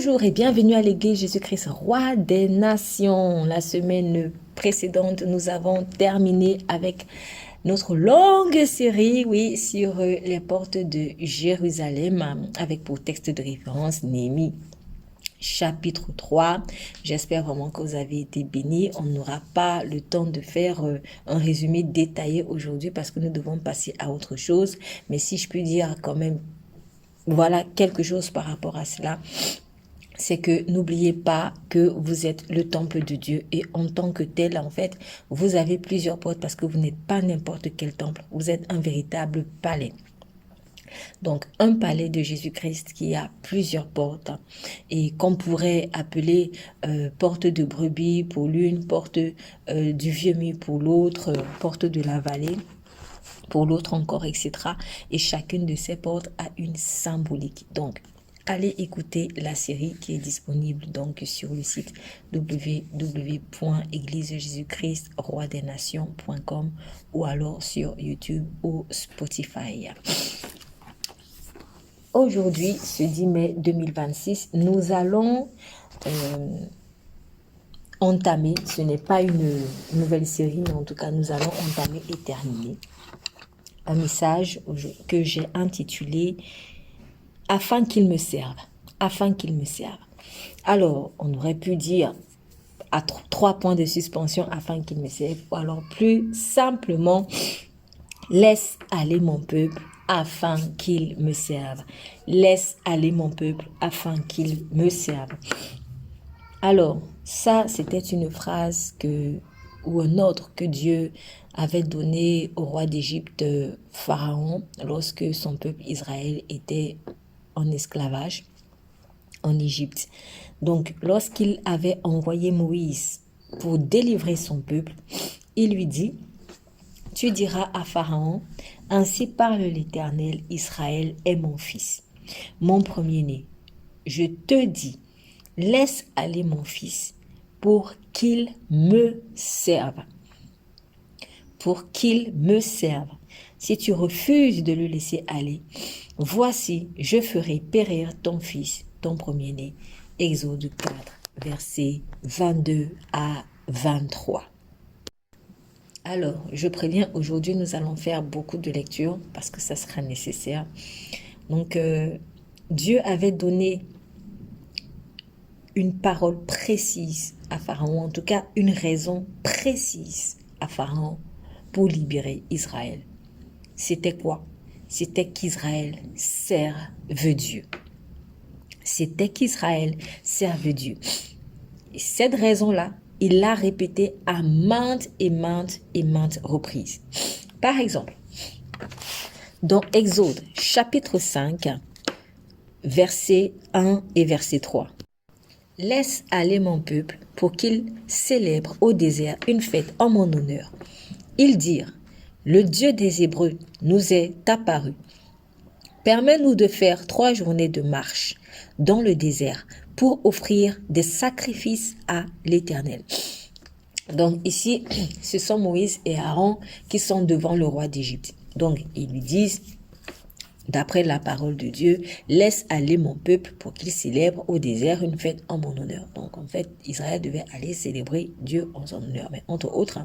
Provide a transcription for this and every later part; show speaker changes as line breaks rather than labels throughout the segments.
Bonjour et bienvenue à l'Église Jésus-Christ, Roi des Nations. La semaine précédente, nous avons terminé avec notre longue série, oui, sur les portes de Jérusalem, avec pour texte de référence Néhémie. Chapitre 3, j'espère vraiment que vous avez été bénis. On n'aura pas le temps de faire un résumé détaillé aujourd'hui parce que nous devons passer à autre chose. Mais si je puis dire quand même, voilà quelque chose par rapport à cela, c'est que n'oubliez pas que vous êtes le temple de Dieu et en tant que tel, en fait, vous avez plusieurs portes parce que vous n'êtes pas n'importe quel temple. Vous êtes un véritable palais. Donc, un palais de Jésus-Christ qui a plusieurs portes et qu'on pourrait appeler porte de brebis pour l'une, porte du vieux mur pour l'autre, porte de la vallée pour l'autre encore, etc. Et chacune de ces portes a une symbolique. Donc, allez écouter la série qui est disponible donc sur le site www.églisejesuschrist-roi-des-nations.com ou alors sur YouTube ou Spotify. Aujourd'hui, ce 10 mai 2026, nous allons entamer, ce n'est pas une nouvelle série, mais en tout cas, nous allons entamer et terminer un message que j'ai intitulé « Afin qu'il me serve ». Afin qu'il me serve. Alors, on aurait pu dire à 3 points de suspension afin qu'il me serve, ou alors plus simplement « Laisse aller mon peuple afin qu'il me serve. Laisse aller mon peuple afin qu'il me serve. » Alors, ça, c'était une phrase ou un ordre que Dieu avait donné au roi d'Égypte, Pharaon, lorsque son peuple Israël était en esclavage en Égypte. Donc, lorsqu'il avait envoyé Moïse pour délivrer son peuple, il lui dit, « Tu diras à Pharaon, ainsi parle l'Éternel, Israël est mon fils, mon premier-né. Je te dis, laisse aller mon fils pour qu'il me serve. Pour qu'il me serve. Si tu refuses de le laisser aller, voici, je ferai périr ton fils, ton premier-né. » Exode 4, versets 22 à 23. Alors, je préviens, aujourd'hui, nous allons faire beaucoup de lectures parce que ça sera nécessaire. Donc, Dieu avait donné une parole précise à Pharaon, en tout cas une raison précise à Pharaon pour libérer Israël. C'était quoi? C'était qu'Israël serve Dieu. C'était qu'Israël serve Dieu. Et cette raison-là, il l'a répétée à maintes et maintes et maintes reprises. Par exemple, dans Exode chapitre 5, versets 1 et verset 3. « Laisse aller mon peuple pour qu'il célèbre au désert une fête en mon honneur. Ils dirent, le Dieu des Hébreux nous est apparu. Permets-nous de faire 3 journées de marche dans le désert pour offrir des sacrifices à l'Éternel. » Donc ici, ce sont Moïse et Aaron qui sont devant le roi d'Égypte. Donc ils lui disent, d'après la parole de Dieu, laisse aller mon peuple pour qu'il célèbre au désert une fête en mon honneur. Donc en fait, Israël devait aller célébrer Dieu en son honneur. Mais entre autres,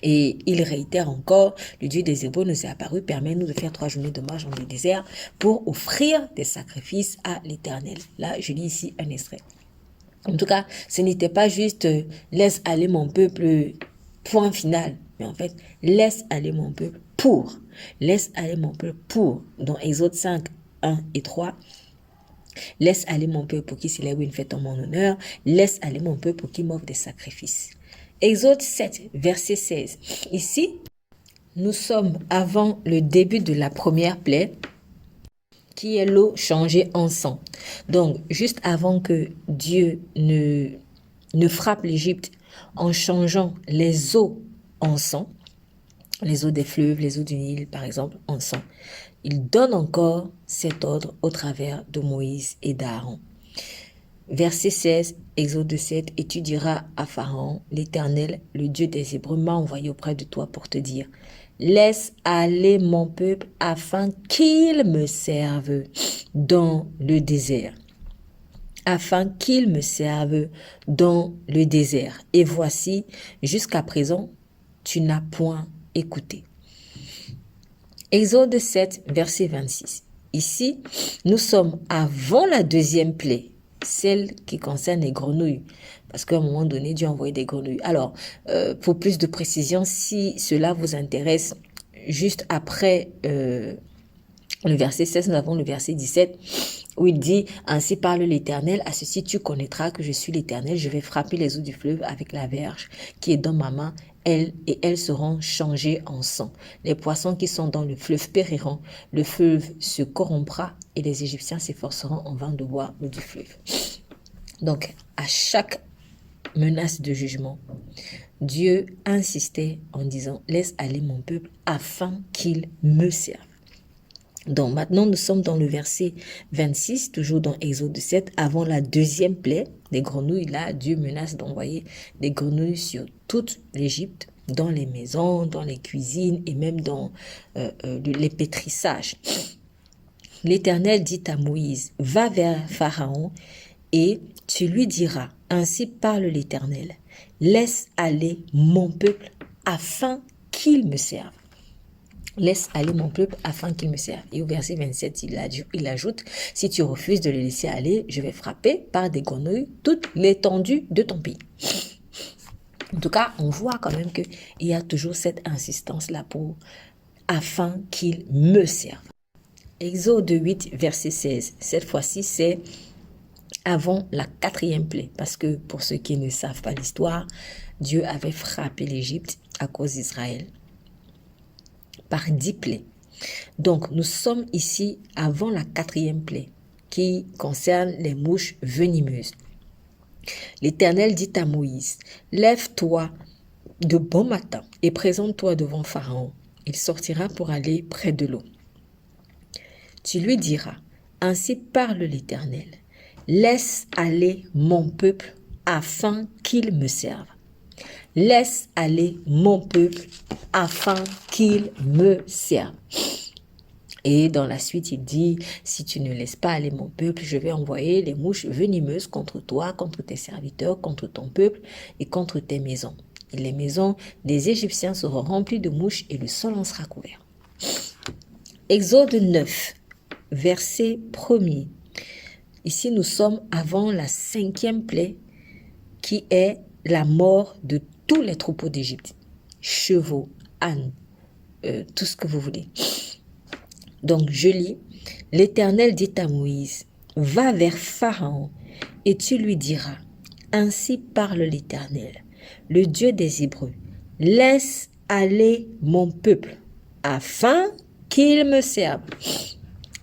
et il réitère encore, le Dieu des Hébreux nous est apparu, permet-nous de faire 3 journées de marche dans le désert pour offrir des sacrifices à l'Éternel. Là, je lis ici un extrait. En tout cas, ce n'était pas juste laisse aller mon peuple, point final. Mais en fait, laisse aller mon peuple pour. Laisse aller mon peuple pour. Dans Exode 5, 1 et 3. Laisse aller mon peuple pour qu'il célèbre une fête en mon honneur. Laisse aller mon peuple pour qu'il m'offre des sacrifices. Exode 7, verset 16. Ici, nous sommes avant le début de la première plaie, qui est l'eau changée en sang. Donc, juste avant que Dieu ne frappe l'Égypte en changeant les eaux en sang, les eaux des fleuves, les eaux du Nil, par exemple, en sang, il donne encore cet ordre au travers de Moïse et d'Aaron. Verset 16, Exode 7, « Et tu diras à Pharaon, l'Éternel, le Dieu des Hébreux, m'a envoyé auprès de toi pour te dire, laisse aller mon peuple afin qu'il me serve dans le désert. afin qu'ils me servent dans le désert. Et voici, jusqu'à présent, tu n'as point écouté. Exode 7, verset 26. Ici, nous sommes avant la deuxième plaie, celle qui concerne les grenouilles. Parce qu'à un moment donné, Dieu a envoyé des grenouilles. Alors, pour plus de précision, si cela vous intéresse, juste après le verset 16, nous avons le verset 17, où il dit « Ainsi parle l'Éternel, à ceci tu connaîtras que je suis l'Éternel, je vais frapper les eaux du fleuve avec la verge qui est dans ma main, elles seront changées en sang. Les poissons qui sont dans le fleuve périront, le fleuve se corrompra et les Égyptiens s'efforceront en vain de boire l'eau du fleuve. » Donc, à chaque menace de jugement, Dieu insistait en disant « Laisse aller mon peuple afin qu'il me serve. » Donc maintenant, nous sommes dans le verset 26, toujours dans Exode 7, avant la deuxième plaie des grenouilles. Là, Dieu menace d'envoyer des grenouilles sur toute l'Égypte, dans les maisons, dans les cuisines et même dans les pétrissages. L'Éternel dit à Moïse, va vers Pharaon et tu lui diras, ainsi parle l'Éternel, laisse aller mon peuple afin qu'il me serve. Laisse aller mon peuple afin qu'il me serve. Et au verset 27, il ajoute, si tu refuses de le laisser aller, je vais frapper par des grenouilles toute l'étendue de ton pays. En tout cas, on voit quand même qu'il y a toujours cette insistance-là pour afin qu'il me serve. Exode 8, verset 16. Cette fois-ci, c'est avant la quatrième plaie. Parce que pour ceux qui ne savent pas l'histoire, Dieu avait frappé l'Égypte à cause d'Israël par 10 plaies. Donc, nous sommes ici avant la quatrième plaie qui concerne les mouches venimeuses. L'Éternel dit à Moïse, lève-toi de bon matin et présente-toi devant Pharaon. Il sortira pour aller près de l'eau. Tu lui diras, ainsi parle l'Éternel, laisse aller mon peuple afin qu'il me serve. Laisse aller mon peuple afin qu'il me serve. Et dans la suite, il dit, si tu ne laisses pas aller mon peuple, je vais envoyer les mouches venimeuses contre toi, contre tes serviteurs, contre ton peuple et contre tes maisons. Et les maisons des Égyptiens seront remplies de mouches et le sol en sera couvert. Exode 9, verset 1er. Ici, nous sommes avant la cinquième plaie qui est la mort de tous les troupeaux d'Égypte. Chevaux, ânes, tout ce que vous voulez. Donc, je lis, l'Éternel dit à Moïse, va vers Pharaon et tu lui diras, ainsi parle l'Éternel, le Dieu des Hébreux, laisse aller mon peuple afin qu'il me serve.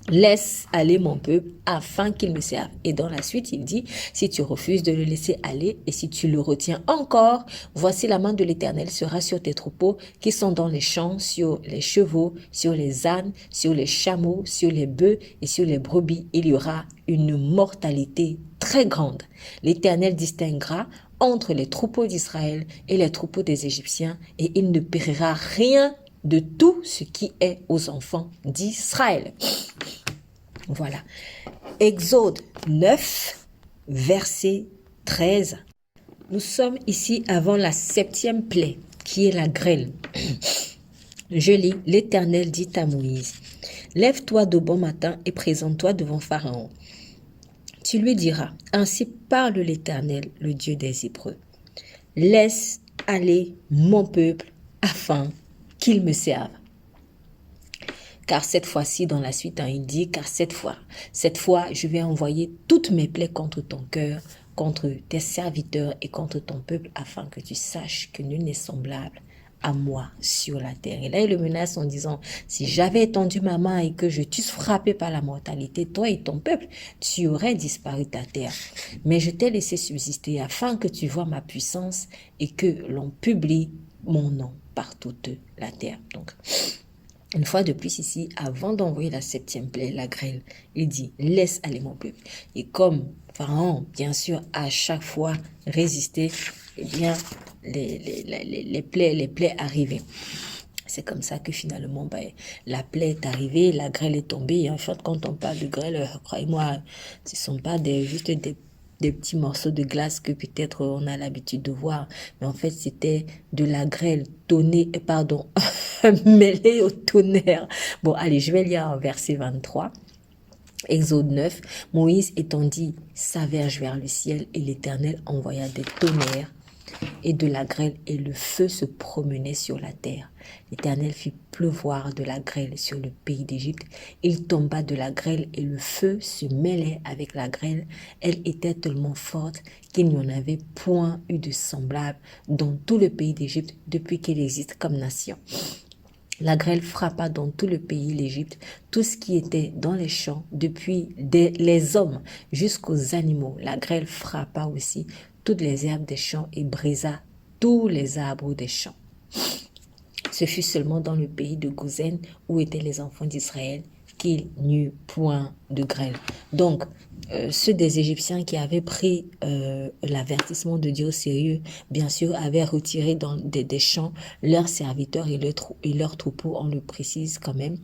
Laisse aller mon peuple afin qu'il me serve. Et dans la suite, il dit, si tu refuses de le laisser aller et si tu le retiens encore, voici la main de l'Éternel sera sur tes troupeaux qui sont dans les champs, sur les chevaux, sur les ânes, sur les chameaux, sur les bœufs et sur les brebis. Il y aura une mortalité très grande. L'Éternel distinguera entre les troupeaux d'Israël et les troupeaux des Égyptiens et il ne périra rien de tout ce qui est aux enfants d'Israël. Voilà. Exode 9, verset 13. Nous sommes ici avant la septième plaie, qui est la grêle. Je lis, l'Éternel dit à Moïse, lève-toi de bon matin et présente-toi devant Pharaon. Tu lui diras, ainsi parle l'Éternel, le Dieu des Hébreux. Laisse aller mon peuple afin qu'il me serve. Car cette fois-ci, dans la suite, il dit, car cette fois, je vais envoyer toutes mes plaies contre ton cœur, contre tes serviteurs et contre ton peuple, afin que tu saches que nul n'est semblable à moi sur la terre. Et là, il le menace en disant, si j'avais étendu ma main et que je t'eusse frappé par la mortalité, toi et ton peuple, tu aurais disparu de ta terre. Mais je t'ai laissé subsister afin que tu vois ma puissance et que l'on publie mon nom par toute la terre. Donc, une fois de plus ici, avant d'envoyer la septième plaie, la grêle, il dit, laisse aller mon peuple. Et comme Pharaon, bien sûr, à chaque fois résistait, eh bien, les plaies arrivaient. C'est comme ça que finalement, la plaie est arrivée, la grêle est tombée. Et en fait, quand on parle de grêle, croyez-moi, ce ne sont pas juste des des petits morceaux de glace que peut-être on a l'habitude de voir. Mais en fait, c'était de la grêle mêlée au tonnerre. Bon, allez, je vais lire verset 23. Exode 9, Moïse étendit sa verge vers le ciel et l'Éternel envoya des tonnerres et de la grêle et le feu se promenait sur la terre. L'Éternel fit pleuvoir de la grêle sur le pays d'Égypte. Il tomba de la grêle et le feu se mêlait avec la grêle. Elle était tellement forte qu'il n'y en avait point eu de semblable dans tout le pays d'Égypte depuis qu'il existe comme nation. La grêle frappa dans tout le pays, l'Égypte, tout ce qui était dans les champs, depuis les hommes jusqu'aux animaux. La grêle frappa aussi toutes les herbes des champs et brisa tous les arbres des champs. Ce fut seulement dans le pays de Gozen, où étaient les enfants d'Israël, qu'il n'y eut point de grêle. Donc, ceux des Égyptiens qui avaient pris l'avertissement de Dieu au sérieux, bien sûr, avaient retiré dans des champs leurs serviteurs et leurs troupeaux, on le précise quand même.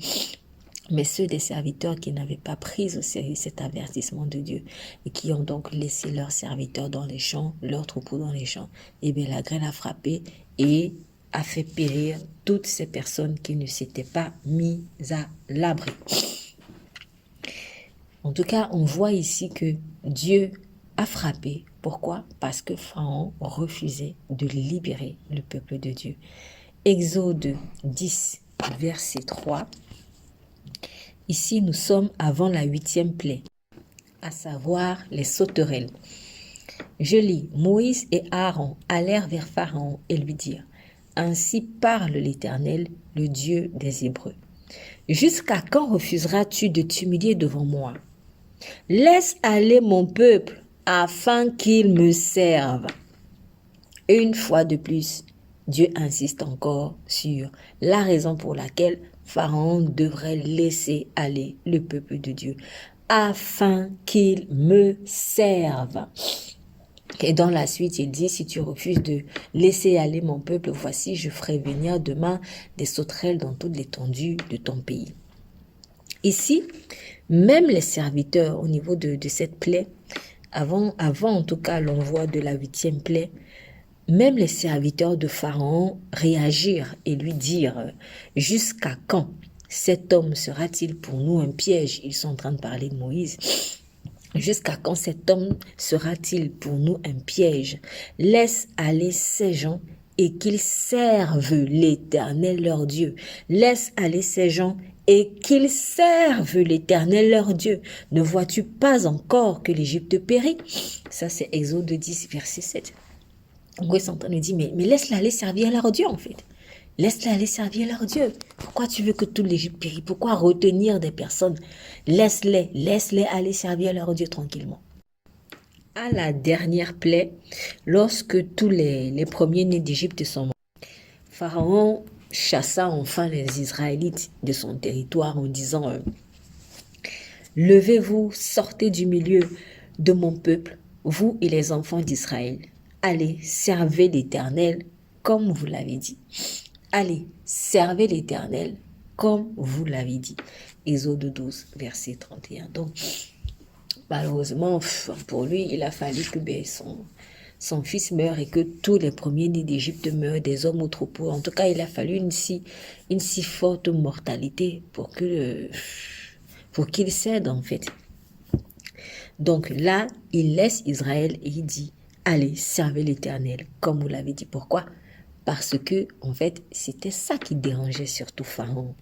Mais ceux des serviteurs qui n'avaient pas pris au sérieux cet avertissement de Dieu et qui ont donc laissé leurs serviteurs dans les champs, leurs troupeaux dans les champs, eh bien la grêle a frappé et a fait périr toutes ces personnes qui ne s'étaient pas mises à l'abri. En tout cas, on voit ici que Dieu a frappé. Pourquoi? Parce que Pharaon refusait de libérer le peuple de Dieu. Exode 10, verset 3. Ici, nous sommes avant la 8e plaie, à savoir les sauterelles. Je lis, Moïse et Aaron allèrent vers Pharaon et lui dirent, ainsi parle l'Éternel, le Dieu des Hébreux. Jusqu'à quand refuseras-tu de t'humilier devant moi? Laisse aller mon peuple afin qu'il me serve. Une fois de plus, Dieu insiste encore sur la raison pour laquelle Pharaon devrait laisser aller le peuple de Dieu afin qu'il me serve. Et dans la suite, il dit, si tu refuses de laisser aller mon peuple, voici, je ferai venir demain des sauterelles dans toute l'étendue de ton pays. Ici, même les serviteurs, au niveau de cette plaie, avant en tout cas l'envoi de la 8e plaie, même les serviteurs de Pharaon réagirent et lui dirent « Jusqu'à quand cet homme sera-t-il pour nous un piège ?» Ils sont en train de parler de Moïse. « Jusqu'à quand cet homme sera-t-il pour nous un piège? Laisse aller ces gens et qu'ils servent l'Éternel leur Dieu. Laisse aller ces gens et qu'ils servent l'Éternel leur Dieu. Ne vois-tu pas encore que l'Égypte périt ?» Ça, c'est Exode 10, verset 7. En gros, ils sont en train de dire, mais laisse-les aller servir leur Dieu, en fait. Laisse-les aller servir leur Dieu. Pourquoi tu veux que toute l'Égypte périsse? Pourquoi retenir des personnes? Laisse-les aller servir leur Dieu tranquillement. À la dernière plaie, lorsque tous les premiers-nés d'Égypte sont morts, Pharaon chassa enfin les Israélites de son territoire en disant « Levez-vous, sortez du milieu de mon peuple, vous et les enfants d'Israël. Allez, servez l'Éternel comme vous l'avez dit. Allez, servez l'Éternel comme vous l'avez dit. » Exode 12, verset 31. Donc, malheureusement, pour lui, il a fallu que son fils meure et que tous les premiers-nés d'Égypte meurent, des hommes au troupeau. En tout cas, il a fallu une si forte mortalité pour qu'il cède, en fait. Donc là, il laisse Israël et il dit, allez, servez l'Éternel, comme vous l'avez dit. Pourquoi? Parce que, en fait, c'était ça qui dérangeait surtout Pharaon.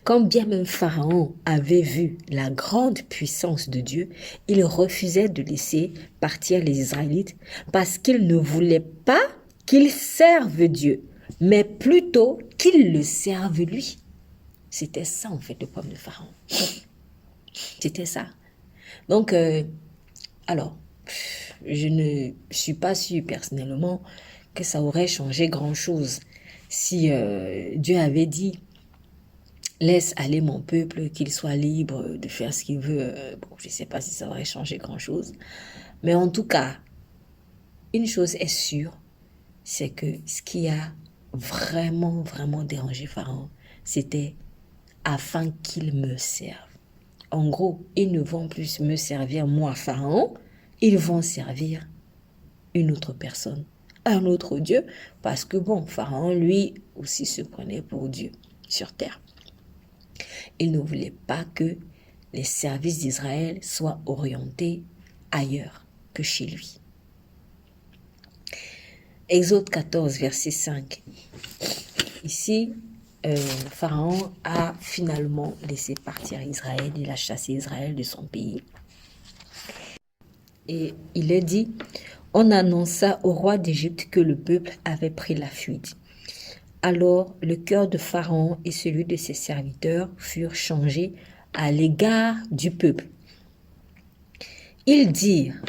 Quand bien même Pharaon avait vu la grande puissance de Dieu, il refusait de laisser partir les Israélites parce qu'il ne voulait pas qu'ils servent Dieu, mais plutôt qu'ils le servent lui. C'était ça en fait le problème de Pharaon. C'était ça. Donc, alors, je ne suis pas sûre personnellement que ça aurait changé grand-chose si Dieu avait dit laisse aller mon peuple, qu'il soit libre de faire ce qu'il veut. Bon, je ne sais pas si ça aurait changé grand-chose. Mais en tout cas, une chose est sûre, c'est que ce qui a vraiment, vraiment dérangé Pharaon, c'était afin qu'il me serve. En gros, ils ne vont plus me servir, moi, Pharaon, ils vont servir une autre personne, un autre Dieu, parce que bon, Pharaon, lui, aussi se prenait pour Dieu sur terre. Il ne voulait pas que les services d'Israël soient orientés ailleurs que chez lui. Exode 14, verset 5. Ici, Pharaon a finalement laissé partir Israël, il a chassé Israël de son pays. Et il est dit, on annonça au roi d'Égypte que le peuple avait pris la fuite. Alors le cœur de Pharaon et celui de ses serviteurs furent changés à l'égard du peuple. Ils dirent,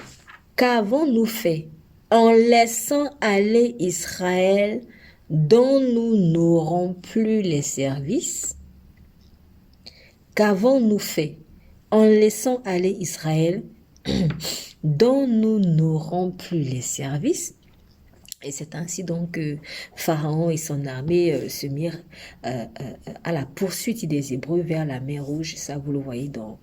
qu'avons-nous fait en laissant aller Israël dont nous n'aurons plus les services? Qu'avons-nous fait en laissant aller Israël dont nous n'aurons plus les services? Et c'est ainsi donc que Pharaon et son armée se mirent à la poursuite des Hébreux vers la mer Rouge. Ça, vous le voyez dans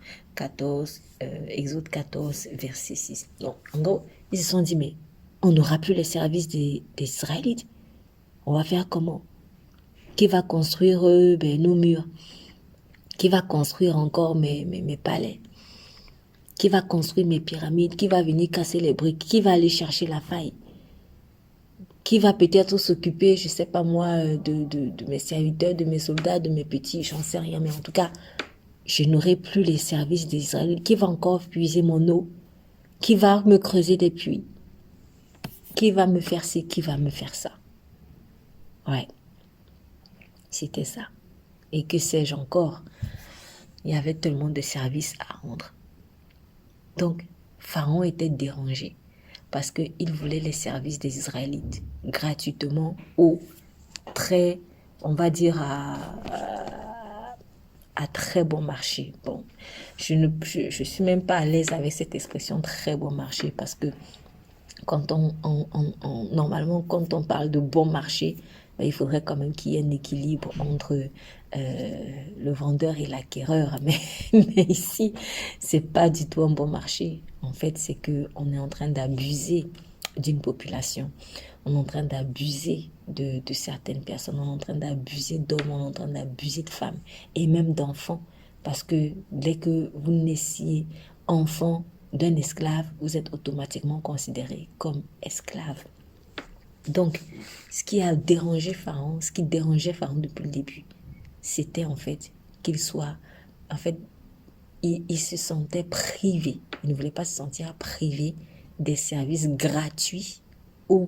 Exode 14, verset 6. Donc, en gros, ils se sont dit, mais on n'aura plus les services des Israélites. On va faire comment? Qui va construire nos murs? Qui va construire encore mes palais? Qui va construire mes pyramides? Qui va venir casser les briques? Qui va aller chercher la faille? Qui va peut-être s'occuper, je ne sais pas moi, de mes serviteurs, de mes soldats, de mes petits, j'en sais rien. Mais en tout cas, je n'aurai plus les services d'Israël. Qui va encore puiser mon eau? Qui va me creuser des puits? Qui va me faire ci? Qui va me faire ça? Ouais, c'était ça. Et que sais-je encore? Il y avait tellement de services à rendre. Donc, Pharaon était dérangé parce qu'il voulait les services des Israélites gratuitement ou très, on va dire, à très bon marché. Bon, je suis même pas à l'aise avec cette expression très bon marché parce que quand normalement, quand on parle de bon marché, il faudrait quand même qu'il y ait un équilibre entre le vendeur et l'acquéreur. Mais ici, c'est pas du tout un bon marché. En fait, c'est qu'on est en train d'abuser d'une population. On est en train d'abuser de certaines personnes. On est en train d'abuser d'hommes, on est en train d'abuser de femmes et même d'enfants. Parce que dès que vous naissiez enfant d'un esclave, vous êtes automatiquement considéré comme esclave. Donc, ce qui a dérangé Pharaon, ce qui dérangeait Pharaon depuis le début, c'était en fait qu'il soit, en fait, il se sentait privé. Il ne voulait pas se sentir privé des services gratuits ou,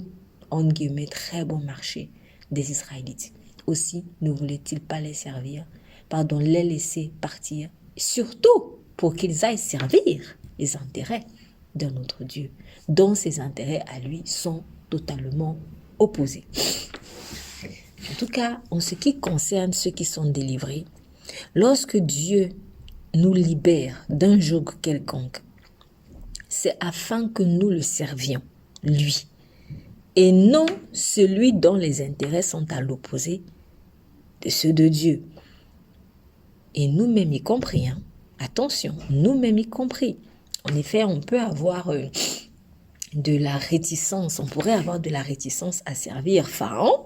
en guillemets, très bon marché des Israélites. Aussi, ne voulait-il pas les servir, les laisser partir, surtout pour qu'ils aillent servir les intérêts d'un autre Dieu, dont ses intérêts à lui sont totalement opposés. En tout cas, en ce qui concerne ceux qui sont délivrés, lorsque Dieu nous libère d'un joug quelconque, c'est afin que nous le servions, lui, et non celui dont les intérêts sont à l'opposé de ceux de Dieu. Et nous-mêmes y compris, hein. Attention, nous-mêmes y compris. En effet, on peut avoir de la réticence, on pourrait avoir de la réticence à servir Pharaon,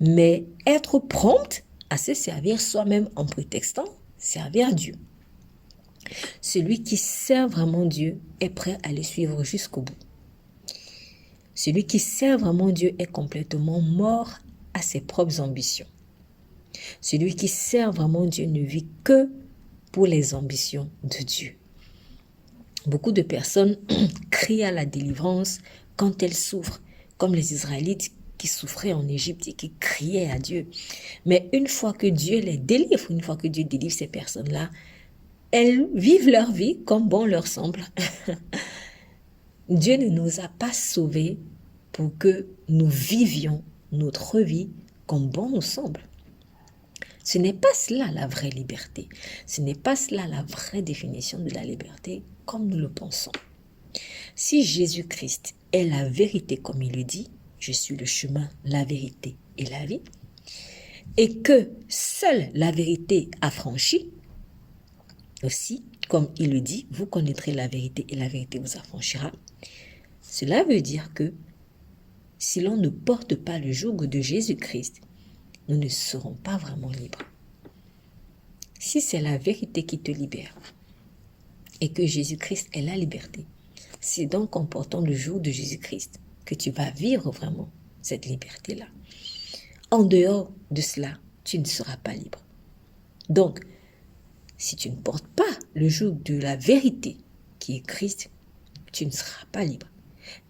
mais être prompte à se servir soi-même en prétextant servir Dieu. Celui qui sert vraiment Dieu est prêt à le suivre jusqu'au bout. Celui qui sert vraiment Dieu est complètement mort à ses propres ambitions. Celui qui sert vraiment Dieu ne vit que pour les ambitions de Dieu. Beaucoup de personnes crient à la délivrance quand elles souffrent, comme les Israélites qui souffraient en Égypte et qui criaient à Dieu. Mais une fois que Dieu les délivre, une fois que Dieu délivre ces personnes-là, elles vivent leur vie comme bon leur semble. Dieu ne nous a pas sauvés pour que nous vivions notre vie comme bon nous semble. Ce n'est pas cela la vraie liberté. Ce n'est pas cela la vraie définition de la liberté comme nous le pensons. Si Jésus-Christ est la vérité comme il le dit, je suis le chemin, la vérité et la vie, et que seule la vérité affranchit, aussi, comme il le dit, vous connaîtrez la vérité et la vérité vous affranchira. Cela veut dire que si l'on ne porte pas le joug de Jésus-Christ, nous ne serons pas vraiment libres. Si c'est la vérité qui te libère et que Jésus-Christ est la liberté, c'est donc en portant le joug de Jésus-Christ que tu vas vivre vraiment cette liberté-là. En dehors de cela, tu ne seras pas libre. Donc, si tu ne portes pas le joug de la vérité qui est Christ, tu ne seras pas libre.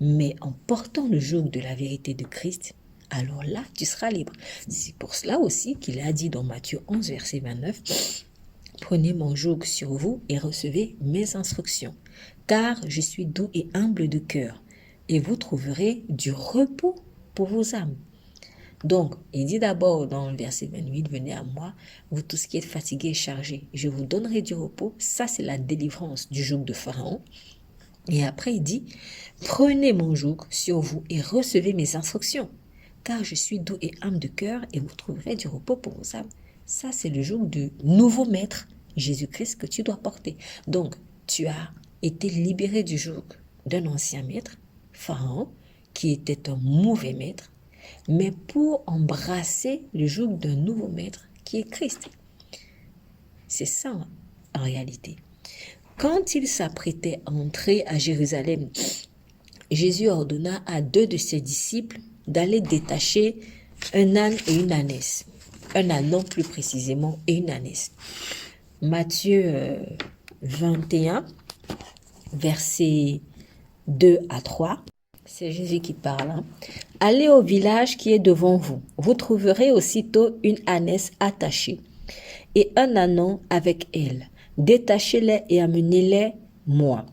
Mais en portant le joug de la vérité de Christ, alors là, tu seras libre. C'est pour cela aussi qu'il a dit dans Matthieu 11, verset 29, « Prenez mon joug sur vous et recevez mes instructions, car je suis doux et humble de cœur, et vous trouverez du repos pour vos âmes. » Donc, il dit d'abord dans le verset 28, « Venez à moi, vous tous qui êtes fatigués et chargés, je vous donnerai du repos. » Ça, c'est la délivrance du joug de Pharaon. Et après, il dit, « Prenez mon joug sur vous et recevez mes instructions, car je suis doux et humble de cœur et vous trouverez du repos pour vos âmes. » Ça, c'est le joug du nouveau maître, Jésus-Christ, que tu dois porter. Donc, tu as été libéré du joug d'un ancien maître, Pharaon, qui était un mauvais maître, mais pour embrasser le joug d'un nouveau maître qui est Christ. C'est ça, en réalité. Quand il s'apprêtait à entrer à Jérusalem, Jésus ordonna à 2 de ses disciples d'aller détacher un âne et une ânesse. Un ânon plus précisément et une ânesse. Matthieu 21, versets 2 à 3. C'est Jésus qui parle. Hein. « Allez au village qui est devant vous. Vous trouverez aussitôt une ânesse attachée et un ânon avec elle. Détachez-les et amenez-les moi.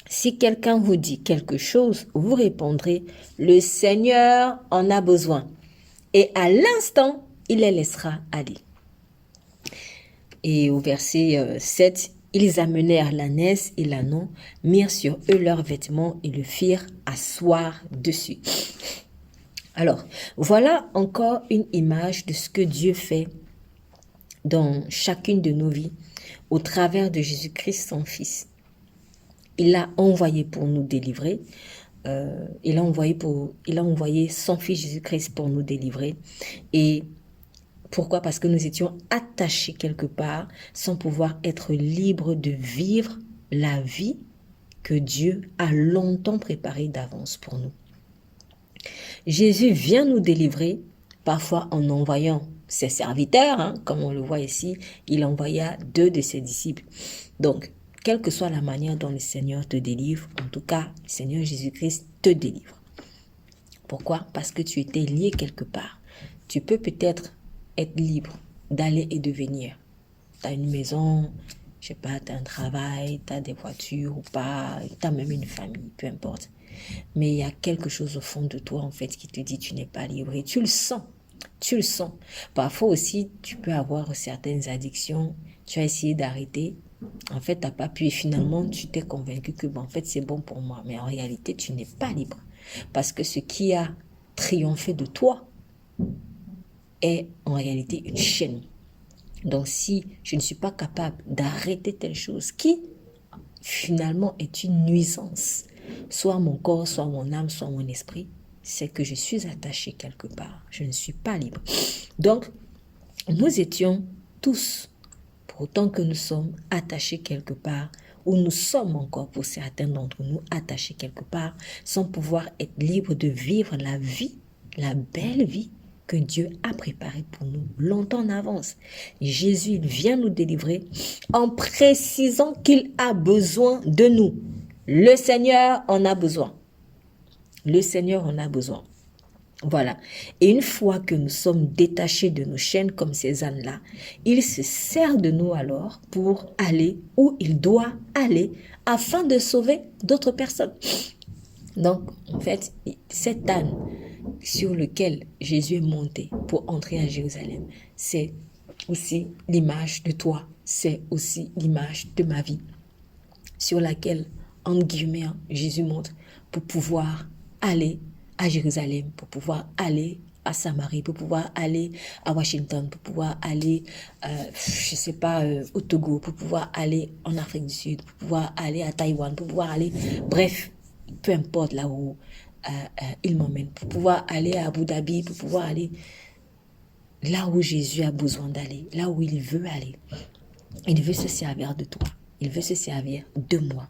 Si quelqu'un vous dit quelque chose, vous répondrez, le Seigneur en a besoin. Et à l'instant, il les laissera aller. » Et au verset 7, ils amenèrent l'ânesse et l'ânon, mirent sur eux leurs vêtements et le firent asseoir dessus. Alors, voilà encore une image de ce que Dieu fait dans chacune de nos vies au travers de Jésus-Christ, son Fils. Il l'a envoyé pour nous délivrer. Il a envoyé son Fils Jésus-Christ pour nous délivrer. Et pourquoi? Parce que nous étions attachés quelque part sans pouvoir être libres de vivre la vie que Dieu a longtemps préparée d'avance pour nous. Jésus vient nous délivrer, parfois en envoyant ses serviteurs, hein, comme on le voit ici, il envoya 2 de ses disciples. Donc, quelle que soit la manière dont le Seigneur te délivre, en tout cas, le Seigneur Jésus-Christ te délivre. Pourquoi? Parce que tu étais lié quelque part. Tu peux peut-être être libre d'aller et de venir. Tu as une maison, je sais pas, tu as un travail, tu as des voitures ou pas, tu as même une famille, peu importe. Mais il y a quelque chose au fond de toi, en fait, qui te dit tu n'es pas libre. Et tu le sens. Tu le sens. Parfois aussi, tu peux avoir certaines addictions. Tu as essayé d'arrêter. En fait, tu n'as pas pu. Et finalement, tu t'es convaincu que, bon, en fait, c'est bon pour moi. Mais en réalité, tu n'es pas libre. Parce que ce qui a triomphé de toi est en réalité une chaîne. Donc, si je ne suis pas capable d'arrêter telle chose qui, finalement, est une nuisance, soit mon corps, soit mon âme, soit mon esprit, c'est que je suis attaché quelque part. Je ne suis pas libre. Donc, nous étions tous, pour autant que nous sommes attachés quelque part, ou nous sommes encore pour certains d'entre nous attachés quelque part, sans pouvoir être libres de vivre la vie, la belle vie que Dieu a préparée pour nous longtemps en avance. Jésus, il vient nous délivrer en précisant qu'il a besoin de nous. Le Seigneur en a besoin. Le Seigneur en a besoin. Voilà. Et une fois que nous sommes détachés de nos chaînes comme ces ânes-là, il se sert de nous alors pour aller où il doit aller afin de sauver d'autres personnes. Donc, en fait, cet âne sur lequel Jésus est monté pour entrer à Jérusalem, c'est aussi l'image de toi. C'est aussi l'image de ma vie sur laquelle, entre guillemets, Jésus monte pour pouvoir aller à Jérusalem, pour pouvoir aller à Samarie, pour pouvoir aller à Washington, pour pouvoir aller, je sais pas, au Togo, pour pouvoir aller en Afrique du Sud, pour pouvoir aller à Taïwan, pour pouvoir aller, bref, peu importe là où il m'emmène, pour pouvoir aller à Abu Dhabi, pour pouvoir aller là où Jésus a besoin d'aller, là où il veut aller. Il veut se servir de toi, il veut se servir de moi.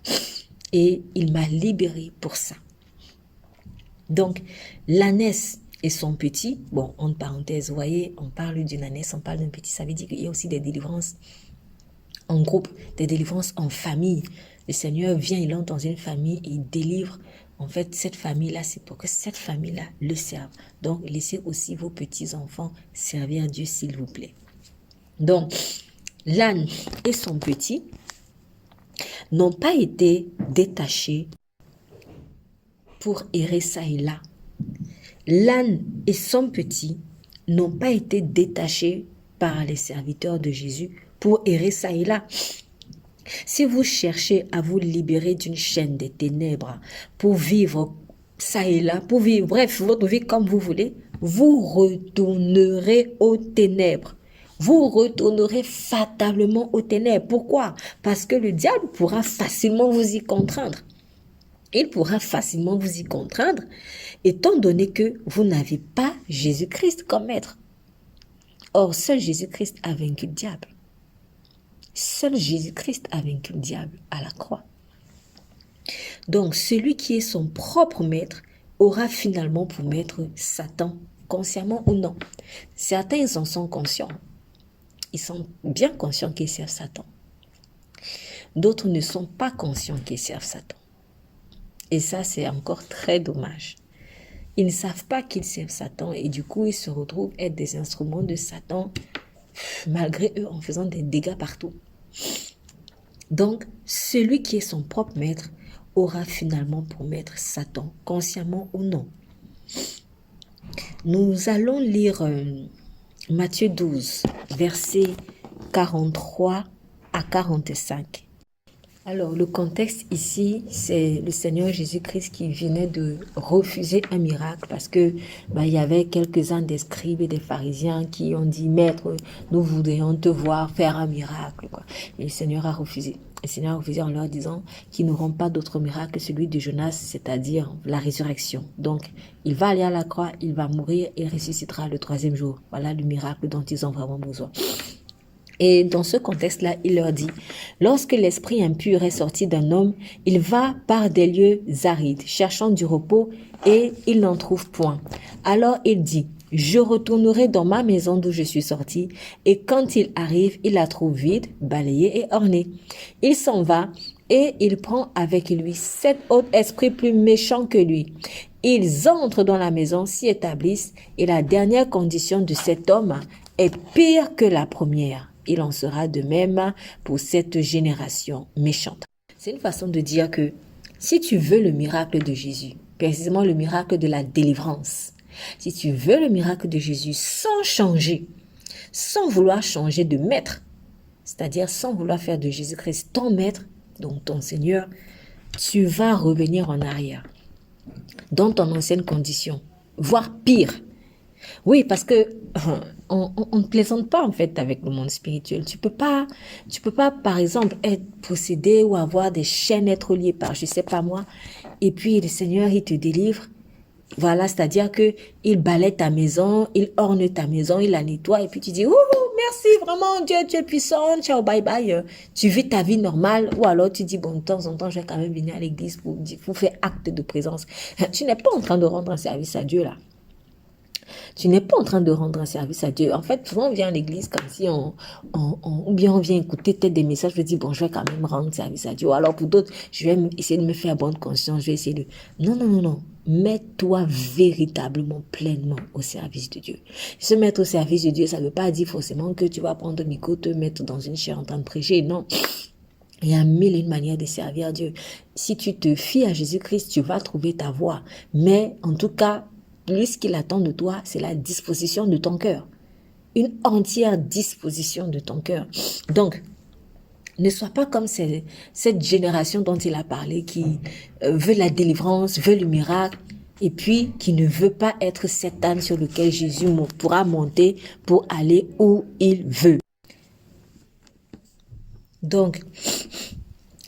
Et il m'a libéré pour ça. Donc, l'ânesse et son petit, bon, entre parenthèses, vous voyez, on parle d'une ânesse, on parle d'un petit, ça veut dire qu'il y a aussi des délivrances en groupe, des délivrances en famille. Le Seigneur vient, il entre dans une famille et il délivre. En fait, cette famille-là, c'est pour que cette famille-là le serve. Donc, laissez aussi vos petits-enfants servir Dieu, s'il vous plaît. Donc, l'âne et son petit n'ont pas été détachés pour errer ça et là. L'âne et son petit n'ont pas été détachés par les serviteurs de Jésus pour errer ça et là. Si vous cherchez à vous libérer d'une chaîne des ténèbres pour vivre ça et là, pour vivre, bref, votre vie comme vous voulez, vous retournerez aux ténèbres. Vous retournerez fatalement aux ténèbres. Pourquoi? Parce que le diable pourra facilement vous y contraindre. Il pourra facilement vous y contraindre, étant donné que vous n'avez pas Jésus-Christ comme maître. Or, seul Jésus-Christ a vaincu le diable. Seul Jésus-Christ a vaincu le diable à la croix. Donc, celui qui est son propre maître aura finalement pour maître Satan, consciemment ou non. Certains, ils en sont conscients. Ils sont bien conscients qu'ils servent Satan. D'autres ne sont pas conscients qu'ils servent Satan. Et ça, c'est encore très dommage. Ils ne savent pas qu'ils servent Satan et du coup, ils se retrouvent être des instruments de Satan malgré eux en faisant des dégâts partout. Donc, celui qui est son propre maître aura finalement pour maître Satan, consciemment ou non. Nous allons lire Matthieu 12, versets 43 à 45. Alors, le contexte ici, c'est le Seigneur Jésus-Christ qui venait de refuser un miracle parce que il y avait quelques-uns des scribes et des pharisiens qui ont dit, Maître, nous voudrions te voir faire un miracle, quoi. Et le Seigneur a refusé. Le Seigneur a refusé en leur disant qu'ils n'auront pas d'autre miracle que celui de Jonas, c'est-à-dire la résurrection. Donc, il va aller à la croix, il va mourir et ressuscitera le 3e jour. Voilà le miracle dont ils ont vraiment besoin. Et dans ce contexte-là, il leur dit, lorsque l'esprit impur est sorti d'un homme, il va par des lieux arides, cherchant du repos, et il n'en trouve point. Alors il dit, je retournerai dans ma maison d'où je suis sorti, et quand il arrive, il la trouve vide, balayée et ornée. Il s'en va, et il prend avec lui 7 autres esprits plus méchants que lui. Ils entrent dans la maison, s'y établissent, et la dernière condition de cet homme est pire que la première. Il en sera de même pour cette génération méchante. C'est une façon de dire que si tu veux le miracle de Jésus, précisément le miracle de la délivrance, si tu veux le miracle de Jésus sans changer, sans vouloir changer de maître, c'est-à-dire sans vouloir faire de Jésus-Christ ton maître, donc ton Seigneur, tu vas revenir en arrière, dans ton ancienne condition, voire pire. Oui, parce que on ne plaisante pas en fait avec le monde spirituel. Tu peux pas, par exemple, être possédé ou avoir des chaînes, être lié par, je sais pas moi, et puis le Seigneur, il te délivre. Voilà, c'est-à-dire que il balaie ta maison, il orne ta maison, il la nettoie, et puis tu dis, ouh, merci, vraiment, Dieu, tu es puissant, ciao, bye bye. Tu vis ta vie normale, ou alors tu dis, bon, de temps en temps, je vais quand même venir à l'église pour faire acte de présence. Tu n'es pas en train de rendre un service à Dieu là. Tu n'es pas en train de rendre un service à Dieu. En fait, souvent on vient à l'église comme si ou bien on vient écouter peut-être des messages, je dis, bon, je vais quand même rendre service à Dieu. Ou alors pour d'autres, je vais essayer de me faire bonne conscience, je vais essayer de... Non. Mets-toi véritablement, pleinement au service de Dieu. Se mettre au service de Dieu, ça ne veut pas dire forcément que tu vas prendre le micro, te mettre dans une chaire en train de prêcher. Non. Il y a mille et une manières de servir Dieu. Si tu te fies à Jésus-Christ, tu vas trouver ta voie. Mais en tout cas, lui, ce qu'il attend de toi, c'est la disposition de ton cœur. Une entière disposition de ton cœur. Donc, ne sois pas comme cette génération dont il a parlé qui veut la délivrance, veut le miracle, et puis qui ne veut pas être cet âne sur lequel Jésus pourra monter pour aller où il veut. Donc,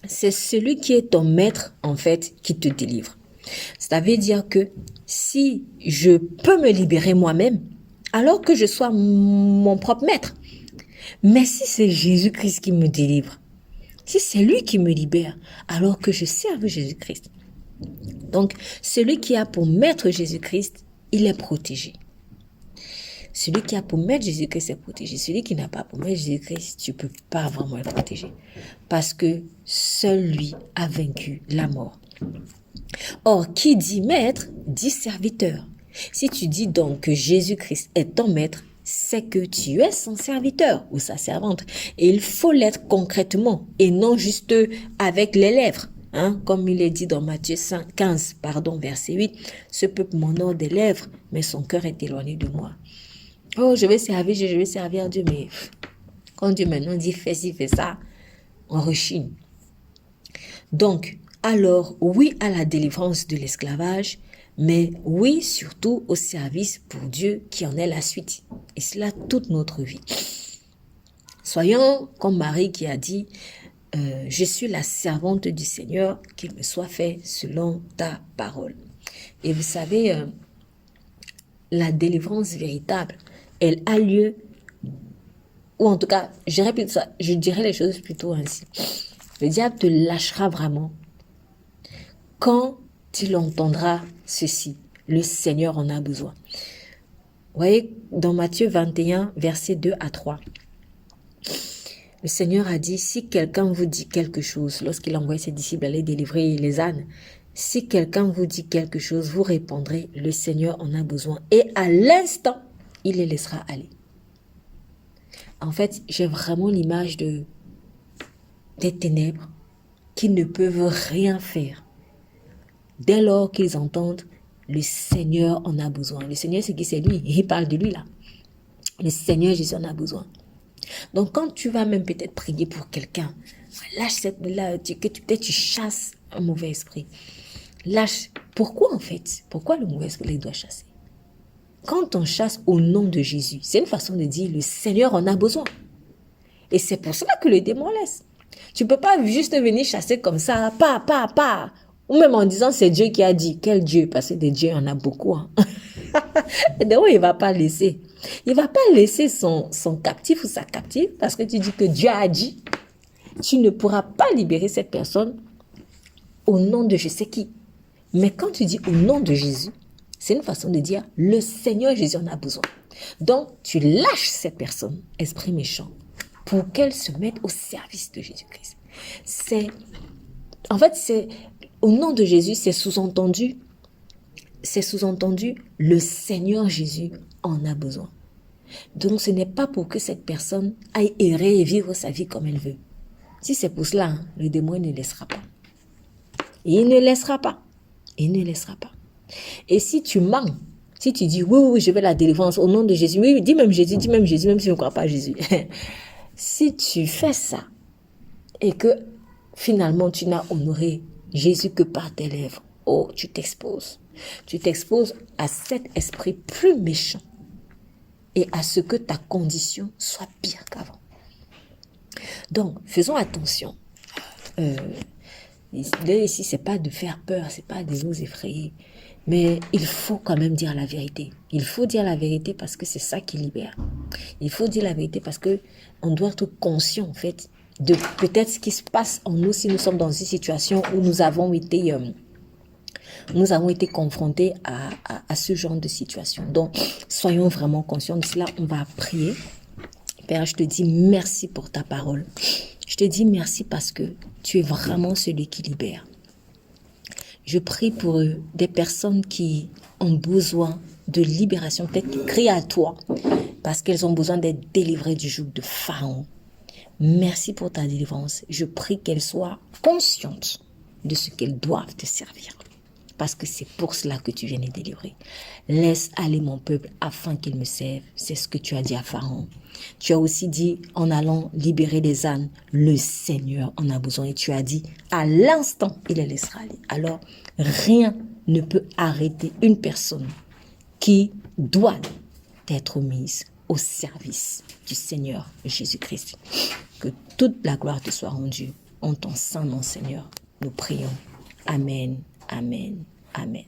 c'est celui qui est ton maître, en fait, qui te délivre. Ça veut dire que si je peux me libérer moi-même, alors que je sois mon propre maître. Mais si c'est Jésus-Christ qui me délivre, si c'est lui qui me libère, alors que je serve Jésus-Christ. Donc, celui qui a pour maître Jésus-Christ, il est protégé. Celui qui a pour maître Jésus-Christ est protégé. Celui qui n'a pas pour maître Jésus-Christ, tu ne peux pas vraiment être protégé. Parce que seul lui a vaincu la mort. Or, qui dit maître, dit serviteur. Si tu dis donc que Jésus-Christ est ton maître, c'est que tu es son serviteur ou sa servante. Et il faut l'être concrètement et non juste avec les lèvres. Comme il est dit dans Matthieu 15, verset 8, « Ce peuple m'honore des lèvres, mais son cœur est éloigné de moi. » Oh, je vais servir Dieu, mais quand Dieu maintenant dit fais ci, fais ça, on rechigne. Donc, alors, oui à la délivrance de l'esclavage, mais oui surtout au service pour Dieu qui en est la suite. Et cela toute notre vie. Soyons comme Marie qui a dit, je suis la servante du Seigneur, qu'il me soit fait selon ta parole. Et vous savez, la délivrance véritable, elle a lieu, ou en tout cas, je dirais les choses plutôt ainsi. Le diable te lâchera vraiment quand il entendra ceci. Le Seigneur en a besoin. Vous voyez, dans Matthieu 21, versets 2 à 3, le Seigneur a dit, si quelqu'un vous dit quelque chose, lorsqu'il envoie ses disciples aller délivrer les ânes, si quelqu'un vous dit quelque chose, vous répondrez, le Seigneur en a besoin. Et à l'instant, il les laissera aller. En fait, j'ai vraiment l'image des ténèbres qui ne peuvent rien faire. Dès lors qu'ils entendent, le Seigneur en a besoin. Le Seigneur, c'est qui? C'est lui. Il parle de lui là. Le Seigneur Jésus en a besoin. Donc, quand tu vas même peut-être prier pour quelqu'un, lâche peut-être tu chasses un mauvais esprit. Lâche. Pourquoi en fait? Pourquoi le mauvais esprit doit chasser? Quand on chasse au nom de Jésus, c'est une façon de dire le Seigneur en a besoin. Et c'est pour cela que le démon laisse. Tu ne peux pas juste venir chasser comme ça, pas. Ou même en disant c'est Dieu qui a dit. Quel Dieu? Parce que des dieux, il y en a beaucoup. Et donc, il ne va pas laisser. Il ne va pas laisser son captif ou sa captive parce que tu dis que Dieu a dit. Tu ne pourras pas libérer cette personne au nom de je sais qui. Mais quand tu dis au nom de Jésus, c'est une façon de dire le Seigneur Jésus en a besoin. Donc, tu lâches cette personne, esprit méchant, pour qu'elle se mette au service de Jésus-Christ. En fait, c'est au nom de Jésus, c'est sous-entendu, le Seigneur Jésus en a besoin. Donc, ce n'est pas pour que cette personne aille errer et vivre sa vie comme elle veut. Si c'est pour cela, le démon ne laissera pas. Il ne laissera pas. Et si tu mens, si tu dis oui, je veux la délivrance au nom de Jésus, oui, dis même Jésus, même si je ne crois pas à Jésus. Si tu fais ça et que finalement tu n'as honoré Jésus que par tes lèvres, oh, tu t'exposes. Tu t'exposes à cet esprit plus méchant et à ce que ta condition soit pire qu'avant. Donc, faisons attention. Ici, c'est pas de faire peur, c'est pas de nous effrayer. Mais il faut quand même dire la vérité. Il faut dire la vérité parce que c'est ça qui libère. Il faut dire la vérité parce que on doit être conscient, en fait, de peut-être ce qui se passe en nous si nous sommes dans une situation où nous avons été confrontés à ce genre de situation. Donc, soyons vraiment conscients de cela. On va prier. Père, je te dis merci pour ta parole. Je te dis merci parce que tu es vraiment celui qui libère. Je prie pour des personnes qui ont besoin de libération, peut-être qui crient à toi parce qu'elles ont besoin d'être délivrées du joug de Pharaon. Merci pour ta délivrance. Je prie qu'elles soient conscientes de ce qu'elles doivent te servir. Parce que c'est pour cela que tu viens les délivrer. Laisse aller mon peuple afin qu'il me serve. C'est ce que tu as dit à Pharaon. Tu as aussi dit, en allant libérer les ânes, le Seigneur en a besoin. Et tu as dit, à l'instant, il les laissera aller. Alors, rien ne peut arrêter une personne qui doit être mise au service du Seigneur Jésus-Christ. Que toute la gloire te soit rendue en ton saint nom, Seigneur. Nous prions. Amen. Amen. Amen.